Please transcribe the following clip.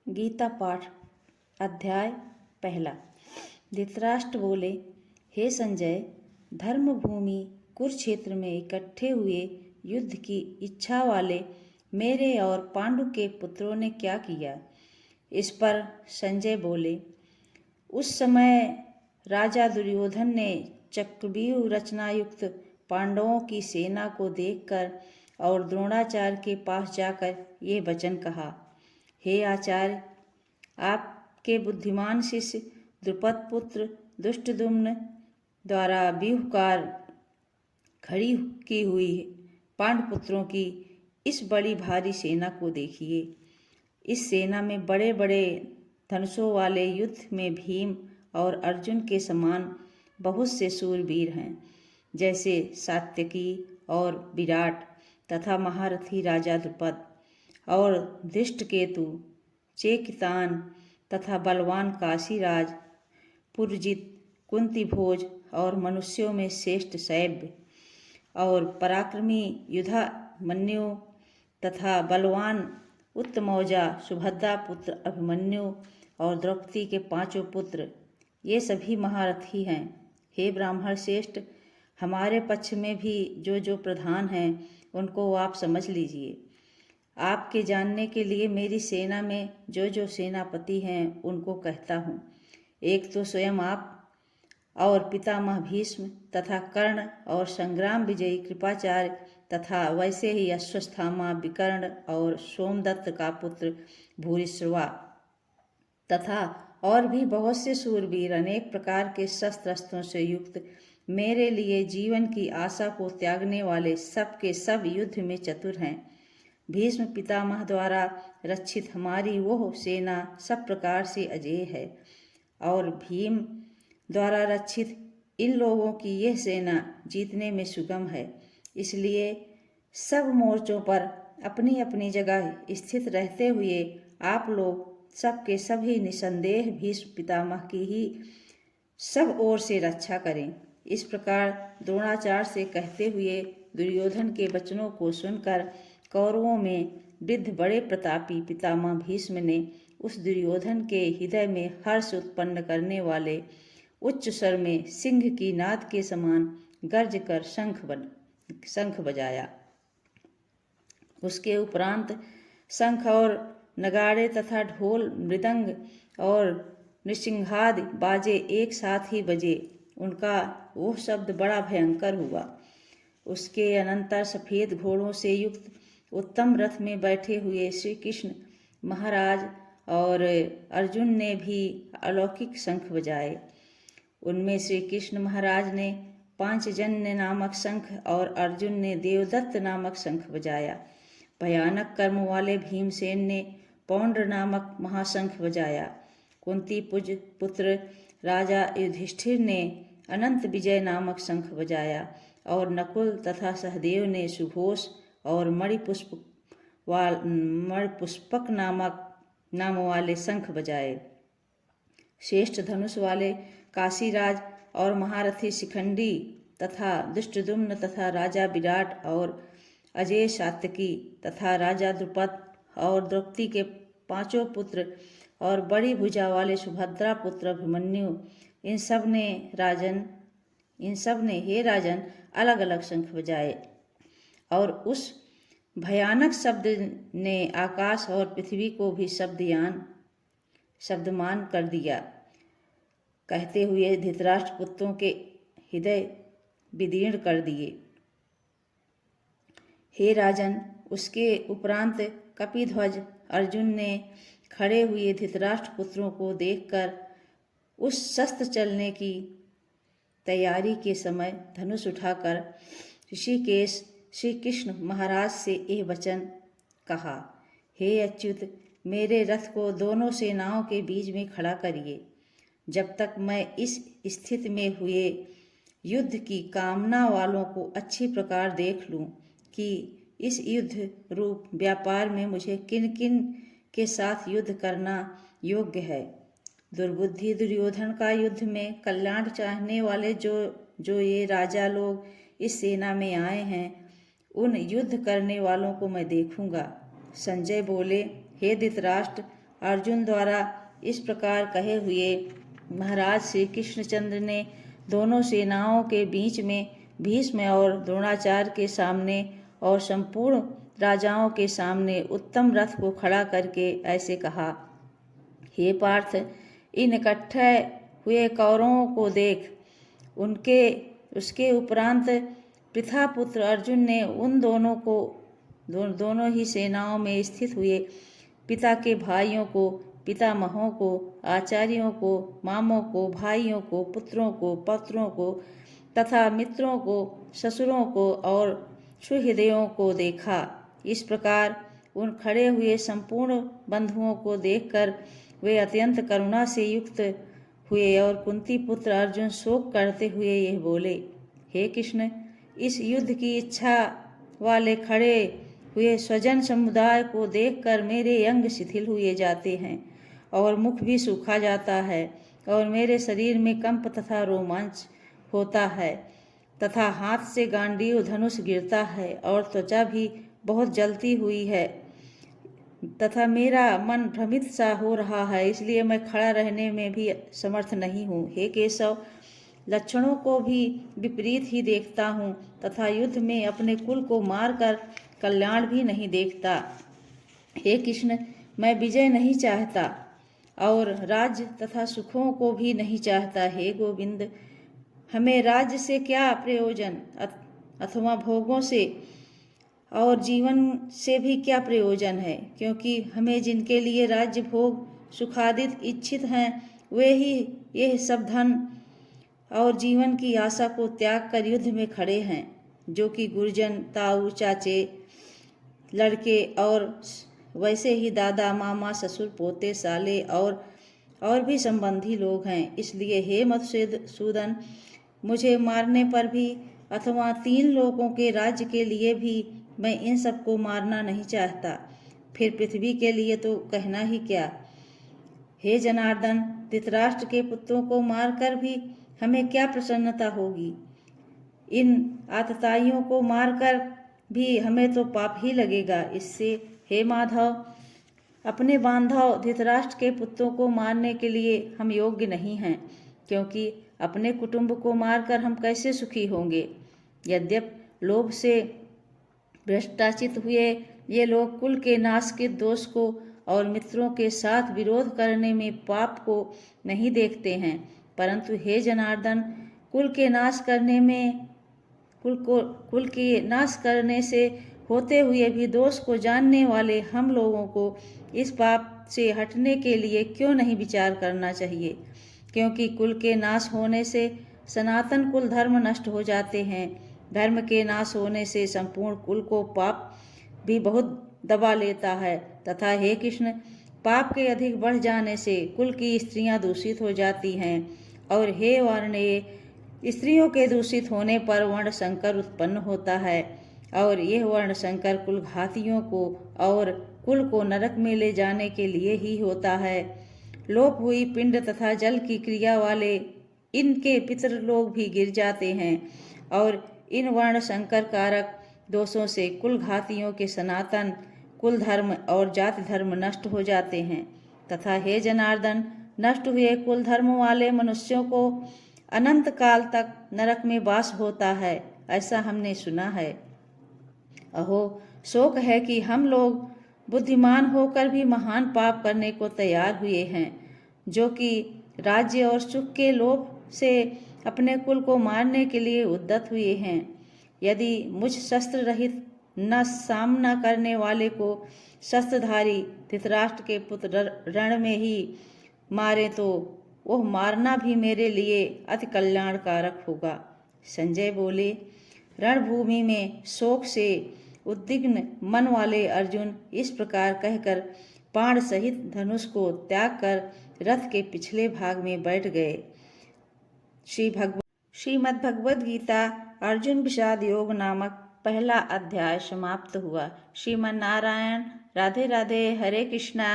गीता पाठ अध्याय पहला। धृतराष्ट्र बोले, हे संजय, धर्मभूमि कुरुक्षेत्र में इकट्ठे हुए युद्ध की इच्छा वाले मेरे और पांडु के पुत्रों ने क्या किया। इस पर संजय बोले, उस समय राजा दुर्योधन ने चक्रव्यूह रचनायुक्त पांडवों की सेना को देखकर और द्रोणाचार्य के पास जाकर ये वचन कहा, हे आचार्य, आपके बुद्धिमान शिष्य द्रुपद पुत्र दुष्टद्युम्न द्वारा व्यूहकार खड़ी की हुई पांडुपुत्रों की इस बड़ी भारी सेना को देखिए। इस सेना में बड़े बड़े धनुषों वाले युद्ध में भीम और अर्जुन के समान बहुत से सूरवीर हैं, जैसे सात्यकी और विराट तथा महारथी राजा द्रुपद और धृष्टकेतु, चेकितान तथा बलवान काशीराज, पुरजित, कुंतीभोज और मनुष्यों में श्रेष्ठ शैब्य और पराक्रमी युधामन्यु तथा बलवान उत्तमौजा सुभद्रा पुत्र अभिमन्यु और द्रौपदी के 5 पुत्र, ये सभी महारथी हैं। हे ब्राह्मण श्रेष्ठ, हमारे पक्ष में भी जो जो प्रधान हैं उनको आप समझ लीजिए। आपके जानने के लिए मेरी सेना में जो जो सेनापति हैं उनको कहता हूँ। एक तो स्वयं आप और पितामह भीष्म तथा कर्ण और संग्राम विजयी कृपाचार्य तथा वैसे ही अश्वत्थामा, विकर्ण और सोमदत्त का पुत्र भूरिश्रवा तथा और भी बहुत से सूरवीर अनेक प्रकार के शस्त्रास्त्रों से युक्त, मेरे लिए जीवन की आशा को त्यागने वाले सब के सब युद्ध में चतुर हैं। भीष्म पितामह द्वारा रक्षित हमारी वह सेना सब प्रकार से अजेय है और भीम द्वारा रक्षित इन लोगों की यह सेना जीतने में सुगम है। इसलिए सब मोर्चों पर अपनी अपनी जगह स्थित रहते हुए आप लोग सब के सभी निसंदेह भीष्म पितामह की ही सब ओर से रक्षा करें। इस प्रकार द्रोणाचार्य से कहते हुए दुर्योधन के वचनों को सुनकर कौरवों में वृद्ध बड़े प्रतापी पितामह भीष्म ने उस दुर्योधन के हृदय में हर्ष उत्पन्न करने वाले उच्च स्वर में सिंह की नाद के समान गर्ज कर शंख बजाया। उसके उपरांत शंख और नगाड़े तथा ढोल, मृदंग और नृसिंहादि बाजे एक साथ ही बजे। उनका वो शब्द बड़ा भयंकर हुआ। उसके अनंतर सफेद घोड़ों से युक्त उत्तम रथ में बैठे हुए श्री कृष्ण महाराज और अर्जुन ने भी अलौकिक शंख बजाए। उनमें श्री कृष्ण महाराज ने पांचजन्य नामक शंख और अर्जुन ने देवदत्त नामक शंख बजाया। भयानक कर्म वाले भीमसेन ने पौंड्र नामक महाशंख बजाया। कुंती पुत्र राजा युधिष्ठिर ने अनंत विजय नामक शंख बजाया और नकुल तथा सहदेव ने सुघोष और मणिपुष्पक नाम वाले शंख बजाए। श्रेष्ठ धनुष वाले काशीराज और महारथी शिखंडी तथा दुष्टद्युम्न तथा राजा विराट और अजय सात्यकी तथा राजा द्रुपद और द्रौपदी के 5 पुत्र और बड़ी भुजा वाले सुभद्रा पुत्र अभिमन्यु, इन सब ने हे राजन अलग अलग शंख बजाए और उस भयानक शब्द ने आकाश और पृथ्वी को भी शब्दमान कर दिया। कहते हुए धृतराष्ट्र पुत्रों के हृदय विदीर्ण कर दिए। हे राजन, उसके उपरांत कपिध्वज अर्जुन ने खड़े हुए धृतराष्ट्र पुत्रों को देखकर उस शस्त्र चलने की तैयारी के समय धनुष उठाकर ऋषिकेश श्री कृष्ण महाराज से यह वचन कहा, हे अच्युत, मेरे रथ को दोनों सेनाओं के बीच में खड़ा करिए। जब तक मैं इस स्थिति में हुए युद्ध की कामना वालों को अच्छी प्रकार देख लूं कि इस युद्ध रूप व्यापार में मुझे किन किन के साथ युद्ध करना योग्य है। दुर्बुद्धि दुर्योधन का युद्ध में कल्याण चाहने वाले जो ये राजा लोग इस सेना में आए हैं, उन युद्ध करने वालों को मैं देखूंगा। संजय बोले, हे धृतराष्ट्र, अर्जुन द्वारा इस प्रकार कहे हुए महाराज श्री कृष्णचंद्र ने दोनों सेनाओं के बीच में भीष्म और द्रोणाचार्य के सामने और संपूर्ण राजाओं के सामने उत्तम रथ को खड़ा करके ऐसे कहा, हे पार्थ, इन इकट्ठे हुए कौरवों को देख। उसके उपरांत पृथापुत्र अर्जुन ने उन दोनों ही सेनाओं में स्थित हुए पिता के भाइयों को, पितामहों को, आचार्यों को, मामों को, भाइयों को, पुत्रों को, पौत्रों को तथा मित्रों को, ससुरों को और सुहृदयों को देखा। इस प्रकार उन खड़े हुए संपूर्ण बंधुओं को देखकर वे अत्यंत करुणा से युक्त हुए और कुंती पुत्र अर्जुन शोक करते हुए यह बोले, हे कृष्ण, इस युद्ध की इच्छा वाले खड़े हुए स्वजन समुदाय को देखकर मेरे अंग शिथिल हुए जाते हैं और मुख भी सूखा जाता है और मेरे शरीर में कंप तथा रोमांच होता है तथा हाथ से गांडीव धनुष गिरता है और त्वचा भी बहुत जलती हुई है तथा मेरा मन भ्रमित सा हो रहा है, इसलिए मैं खड़ा रहने में भी समर्थ नहीं हूँ। हे केशव, लक्षणों को भी विपरीत ही देखता हूँ तथा युद्ध में अपने कुल को मारकर कल्याण भी नहीं देखता। हे कृष्ण, मैं विजय नहीं चाहता और राज्य तथा सुखों को भी नहीं चाहता। हे गोविंद, हमें राज्य से क्या प्रयोजन अथवा भोगों से और जीवन से भी क्या प्रयोजन है, क्योंकि हमें जिनके लिए राज्य भोग सुखादित इच्छित हैं वे ही यह सब धन और जीवन की आशा को त्याग कर युद्ध में खड़े हैं, जो कि गुरुजन, ताऊ, चाचे, लड़के और वैसे ही दादा, मामा, ससुर, पोते, साले और भी संबंधी लोग हैं। इसलिए हे मधुसूदन, मुझे मारने पर भी अथवा 3 लोगों के राज्य के लिए भी मैं इन सबको मारना नहीं चाहता, फिर पृथ्वी के लिए तो कहना ही क्या। हे जनार्दन, धृतराष्ट्र के पुत्रों को मारकर भी हमें क्या प्रसन्नता होगी। इन आतताइयों को मारकर भी हमें तो पाप ही लगेगा। इससे हे माधव, अपने बांधव धृतराष्ट्र के पुत्रों को मारने के लिए हम योग्य नहीं हैं, क्योंकि अपने कुटुंब को मारकर हम कैसे सुखी होंगे। यद्यपि लोभ से भ्रष्टाचित हुए ये लोग कुल के नाश के दोष को और मित्रों के साथ विरोध करने में पाप को नहीं देखते हैं, परंतु हे जनार्दन, कुल के नाश करने से होते हुए भी दोष को जानने वाले हम लोगों को इस पाप से हटने के लिए क्यों नहीं विचार करना चाहिए, क्योंकि कुल के नाश होने से सनातन कुल धर्म नष्ट हो जाते हैं। धर्म के नाश होने से संपूर्ण कुल को पाप भी बहुत दबा लेता है तथा हे कृष्ण, पाप के अधिक बढ़ जाने से कुल की स्त्रियां दूषित हो जाती हैं और हे वर्णेय, स्त्रियों के दूषित होने पर वर्ण संकर उत्पन्न होता है और यह वर्ण संकर कुल घातियों को और कुल को नरक में ले जाने के लिए ही होता है। लोप हुई पिंड तथा जल की क्रिया वाले इनके पितृ लोग भी गिर जाते हैं और इन वर्ण संकर कारक दोषों से कुल घातियों के सनातन कुल धर्म और जाति धर्म नष्ट हो जाते हैं तथा हे जनार्दन, नष्ट हुए कुल धर्म वाले मनुष्यों को अनंत काल तक नरक में वास होता है, ऐसा हमने सुना है। अहो, शोक है कि हम लोग बुद्धिमान होकर भी महान पाप करने को तैयार हुए हैं, जो कि राज्य और सुख के लोभ से अपने कुल को मारने के लिए उद्यत हुए हैं। यदि मुझ शस्त्र रहित न सामना करने वाले को शस्त्रधारी धृतराष्ट्र के पुत्र रण में ही मारे तो वह मारना भी मेरे लिए अति कल्याणकारक होगा। संजय बोले, रणभूमि में शोक से उद्विग्न मन वाले अर्जुन इस प्रकार कहकर बाण सहित धनुष को त्याग कर रथ के पिछले भाग में बैठ गए। श्रीमद् भगवद गीता अर्जुन विषाद योग नामक पहला अध्याय समाप्त हुआ। श्रीमन नारायण। राधे राधे। हरे कृष्णा।